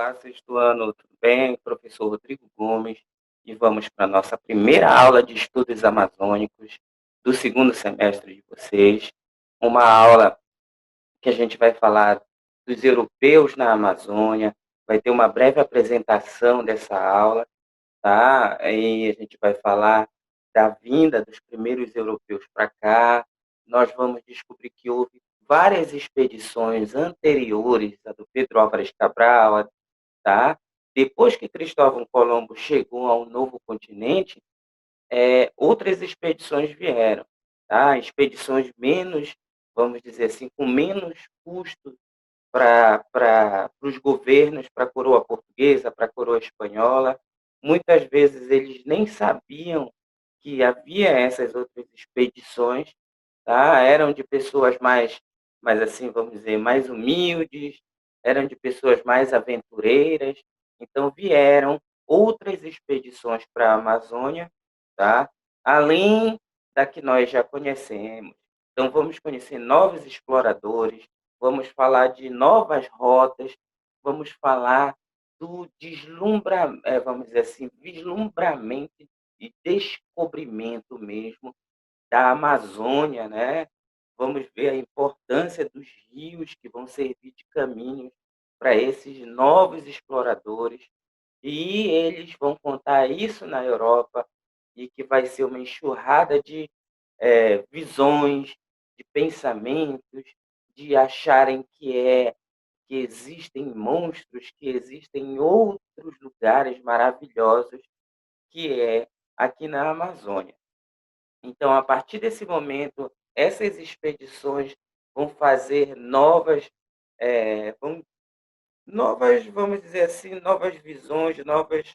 Olá, sexto ano, tudo bem? Professor Rodrigo Gomes, e vamos para a nossa primeira aula de estudos amazônicos do segundo semestre de vocês. Uma aula que a gente vai falar dos europeus na Amazônia, vai ter uma breve apresentação dessa aula, tá? Aí a gente vai falar da vinda dos primeiros europeus para cá. Nós vamos descobrir que houve várias expedições anteriores a do Pedro Álvares Cabral, tá? Depois que Cristóvão Colombo chegou ao novo continente, outras expedições vieram, tá? Expedições menos, vamos dizer assim, com menos custo para os governos, para a coroa portuguesa, para a coroa espanhola. Muitas vezes eles nem sabiam que havia essas outras expedições, tá? Eram de pessoas mais assim, vamos dizer, mais humildes, eram de pessoas mais aventureiras. Então vieram outras expedições para a Amazônia, tá? Além da que nós já conhecemos. Então vamos conhecer novos exploradores, vamos falar de novas rotas, vamos falar do vamos dizer assim, vislumbramento e descobrimento mesmo da Amazônia, né? Vamos ver a importância dos rios que vão servir de caminho para esses novos exploradores, e eles vão contar isso na Europa, e que vai ser uma enxurrada de visões, de pensamentos, de acharem que existem monstros, que existem outros lugares maravilhosos, que é aqui na Amazônia. Então, a partir desse momento, essas expedições vão fazer vamos dizer assim, novas visões, novas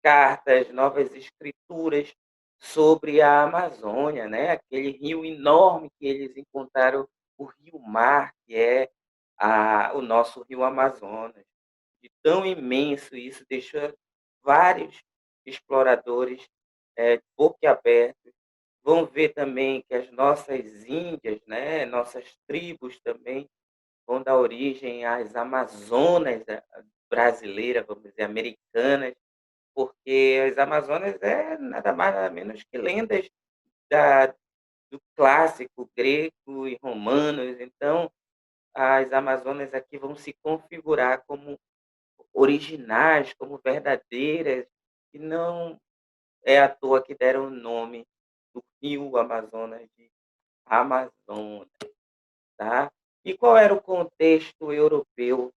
cartas, novas escrituras sobre a Amazônia, né? Aquele rio enorme que eles encontraram, o Rio Mar, que é o nosso Rio Amazonas. De tão imenso, isso deixou vários exploradores boquiabertos. Vão ver também que as nossas índias, né, nossas tribos também, vão dar origem às Amazonas brasileiras, vamos dizer, americanas, porque as Amazonas é nada mais nada menos que lendas da, do clássico grego e romanos. Então, as Amazonas aqui vão se configurar como originais, como verdadeiras, e não é à toa que deram o nome do rio Amazonas de Amazonas, tá? E qual era o contexto europeu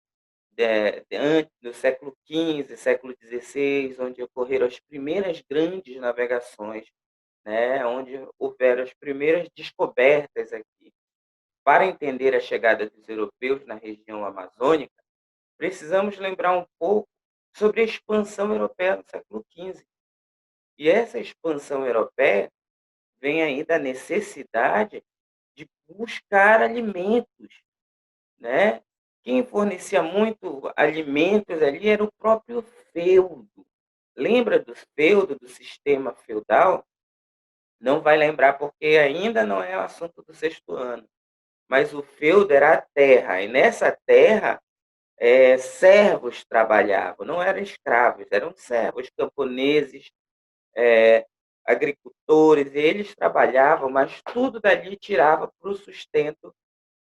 antes do século XV, século XVI, onde ocorreram as primeiras grandes navegações, né? Onde houveram as primeiras descobertas aqui? Para entender a chegada dos europeus na região amazônica, precisamos lembrar um pouco sobre a expansão europeia no século XV. E essa expansão europeia vem aí da necessidade de buscar alimentos, né? Quem fornecia muito alimentos ali era o próprio feudo. Lembra do feudo, do sistema feudal? Não vai lembrar porque ainda não é o assunto do sexto ano. Mas o feudo era a terra, e nessa terra servos trabalhavam, não eram escravos, eram servos, camponeses, agricultores, e eles trabalhavam, mas tudo dali tirava para o sustento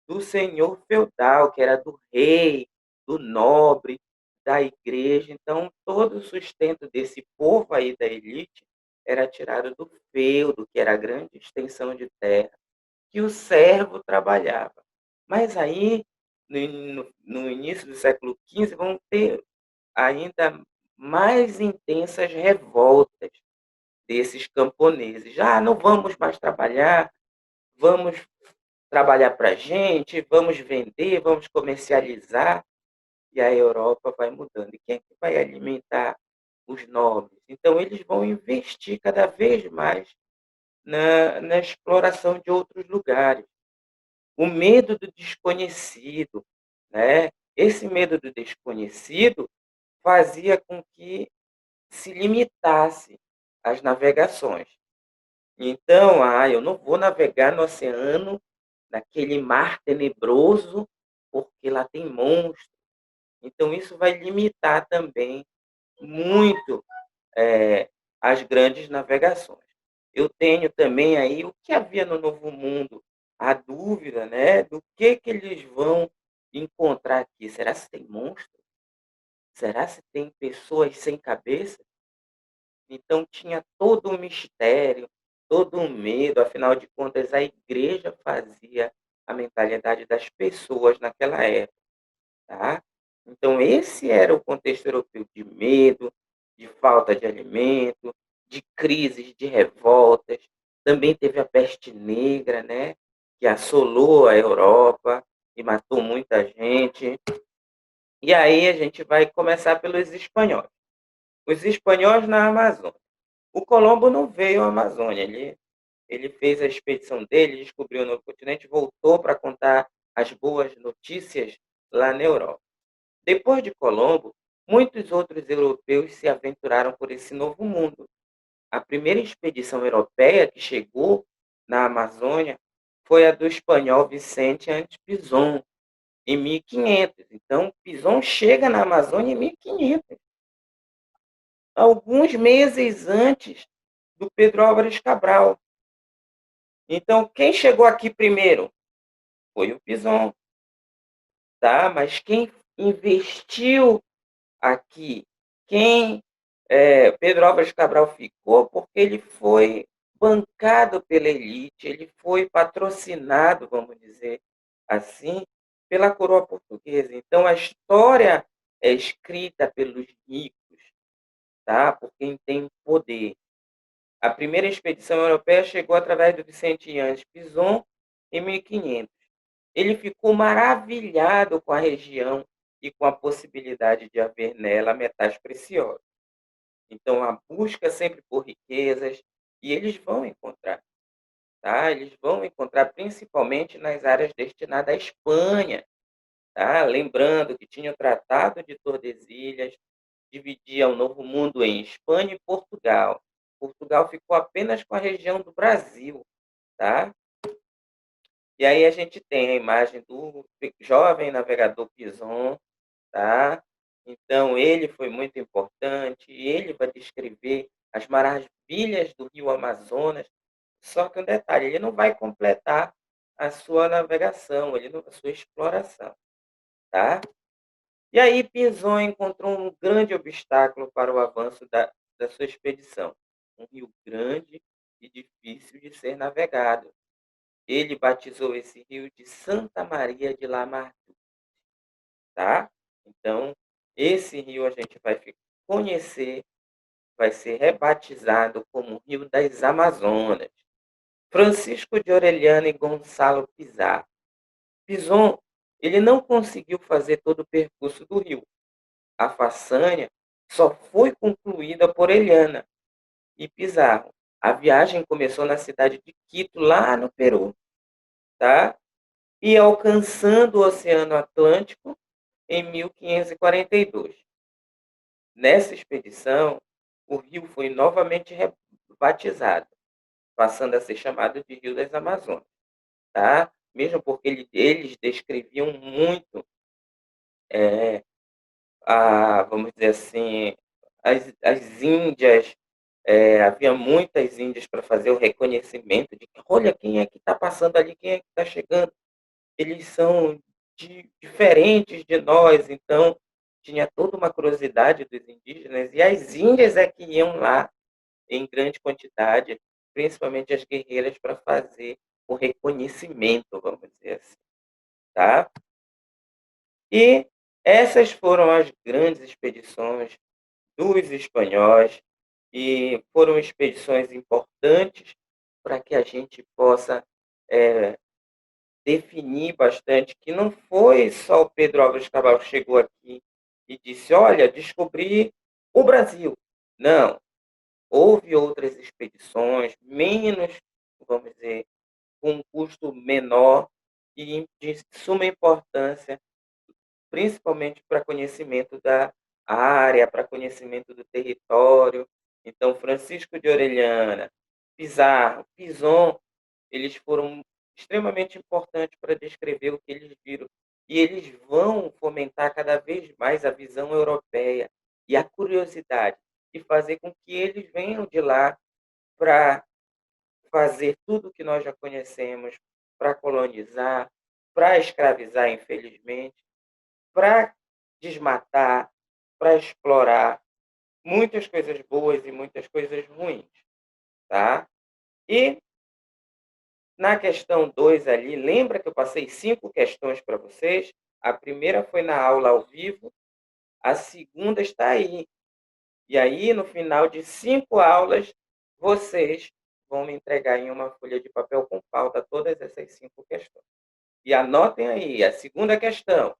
do senhor feudal, que era do rei, do nobre, da igreja. Então, todo o sustento desse povo aí da elite era tirado do feudo, que era a grande extensão de terra, que o servo trabalhava. Mas aí, no início do século XV, vão ter ainda mais intensas revoltas desses camponeses. Já não vamos mais trabalhar, vamos trabalhar para a gente, vamos vender, vamos comercializar, e a Europa vai mudando. E quem é que vai alimentar os nobres? Então, eles vão investir cada vez mais na exploração de outros lugares. O medo do desconhecido, né? Esse medo do desconhecido fazia com que se limitasse as navegações. Então, eu não vou navegar no oceano, naquele mar tenebroso, porque lá tem monstros. Então, isso vai limitar também muito as grandes navegações. Eu tenho também aí o que havia no Novo Mundo, a dúvida, né, do que eles vão encontrar aqui. Será se tem monstro? Será se tem pessoas sem cabeça? Então tinha todo um mistério, todo um medo, afinal de contas a igreja fazia a mentalidade das pessoas naquela época, tá? Então esse era o contexto europeu de medo, de falta de alimento, de crises, de revoltas. Também teve a peste negra, né, que assolou a Europa e matou muita gente. E aí a gente vai começar pelos espanhóis. Os espanhóis na Amazônia. O Colombo não veio à Amazônia, ele fez a expedição dele, descobriu o novo continente, voltou para contar as boas notícias lá na Europa. Depois de Colombo, muitos outros europeus se aventuraram por esse novo mundo. A primeira expedição europeia que chegou na Amazônia foi a do espanhol Vicente Antes Pizon, em 1500. Então, Pizon chega na Amazônia em 1500, alguns meses antes do Pedro Álvares Cabral. Então, quem chegou aqui primeiro foi o Pizon, tá? Mas quem investiu aqui, quem Pedro Álvares Cabral ficou porque ele foi bancado pela elite, ele foi patrocinado, vamos dizer assim, pela coroa portuguesa. Então, a história é escrita pelos ricos, tá? Por quem tem poder. A primeira expedição europeia chegou através do Vicente Yanes Pizon em 1500. Ele ficou maravilhado com a região e com a possibilidade de haver nela metais preciosos. Então, a busca sempre por riquezas, e eles vão encontrar, tá? Eles vão encontrar principalmente nas áreas destinadas à Espanha, tá? Lembrando que tinha o Tratado de Tordesilhas, dividia o Novo Mundo em Espanha e Portugal. Portugal ficou apenas com a região do Brasil, tá? E aí a gente tem a imagem do jovem navegador Pizon, tá? Então ele foi muito importante, ele vai descrever as maravilhas do rio Amazonas, só que um detalhe, ele não vai completar a sua navegação, a sua exploração, tá? E aí Pinzon encontrou um grande obstáculo para o avanço da sua expedição, um rio grande e difícil de ser navegado. Ele batizou esse rio de Santa Maria de La Mardu, tá? Então, esse rio a gente vai conhecer, vai ser rebatizado como Rio das Amazonas. Francisco de Orellana e Gonçalo Pizarro. Pizon, ele não conseguiu fazer todo o percurso do rio. A façanha só foi concluída por Eliana e Pizarro. A viagem começou na cidade de Quito, lá no Peru, tá? E alcançando o Oceano Atlântico em 1542. Nessa expedição, o rio foi novamente batizado, passando a ser chamado de Rio das Amazonas, tá? Mesmo porque eles descreviam muito, vamos dizer assim, as índias, havia muitas índias para fazer o reconhecimento de que, olha quem é que está passando ali, quem é que está chegando. Eles são diferentes de nós, então tinha toda uma curiosidade dos indígenas, e as índias é que iam lá em grande quantidade, principalmente as guerreiras, para fazer o reconhecimento, vamos dizer assim, tá? E essas foram as grandes expedições dos espanhóis, e foram expedições importantes para que a gente possa definir bastante que não foi só o Pedro Álvares Cabral que chegou aqui e disse, olha, descobri o Brasil. Não, houve outras expedições, menos, vamos dizer, com um custo menor e de suma importância, principalmente para conhecimento da área, para conhecimento do território. Então, Francisco de Orellana, Pizarro, Pizon, eles foram extremamente importantes para descrever o que eles viram e eles vão fomentar cada vez mais a visão europeia e a curiosidade, e fazer com que eles venham de lá para fazer tudo o que nós já conhecemos, para colonizar, para escravizar, infelizmente, para desmatar, para explorar, muitas coisas boas e muitas coisas ruins, tá? E na questão 2 ali, lembra que eu passei 5 questões para vocês? A primeira foi na aula ao vivo, a segunda está aí. E aí, no final de 5 aulas, vocês vão me entregar em uma folha de papel com pauta todas essas 5 questões. E anotem aí, a segunda questão.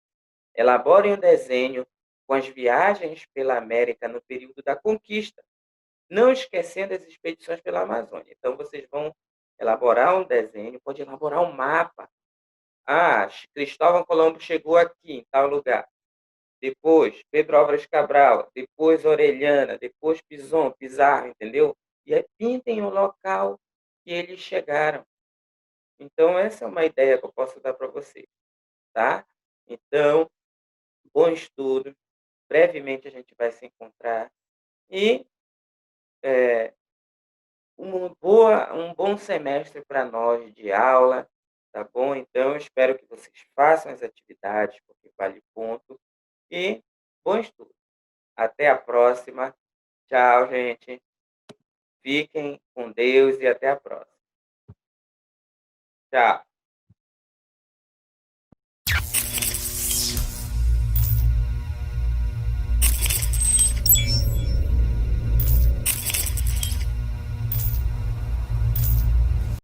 Elaborem um desenho com as viagens pela América no período da conquista, não esquecendo as expedições pela Amazônia. Então, vocês vão elaborar um desenho, pode elaborar um mapa. Ah, Cristóvão Colombo chegou aqui, em tal lugar. Depois, Pedro Álvares Cabral. Depois, Orellana. Depois, Pizon, Pizarro, entendeu? E aí, pintem o local que eles chegaram. Então, essa é uma ideia que eu posso dar para vocês, tá? Então, bom estudo. Brevemente a gente vai se encontrar. E um bom semestre para nós de aula, tá bom? Então, eu espero que vocês façam as atividades, porque vale ponto. E bom estudo. Até a próxima. Tchau, gente. Fiquem com Deus e até a próxima. Tchau.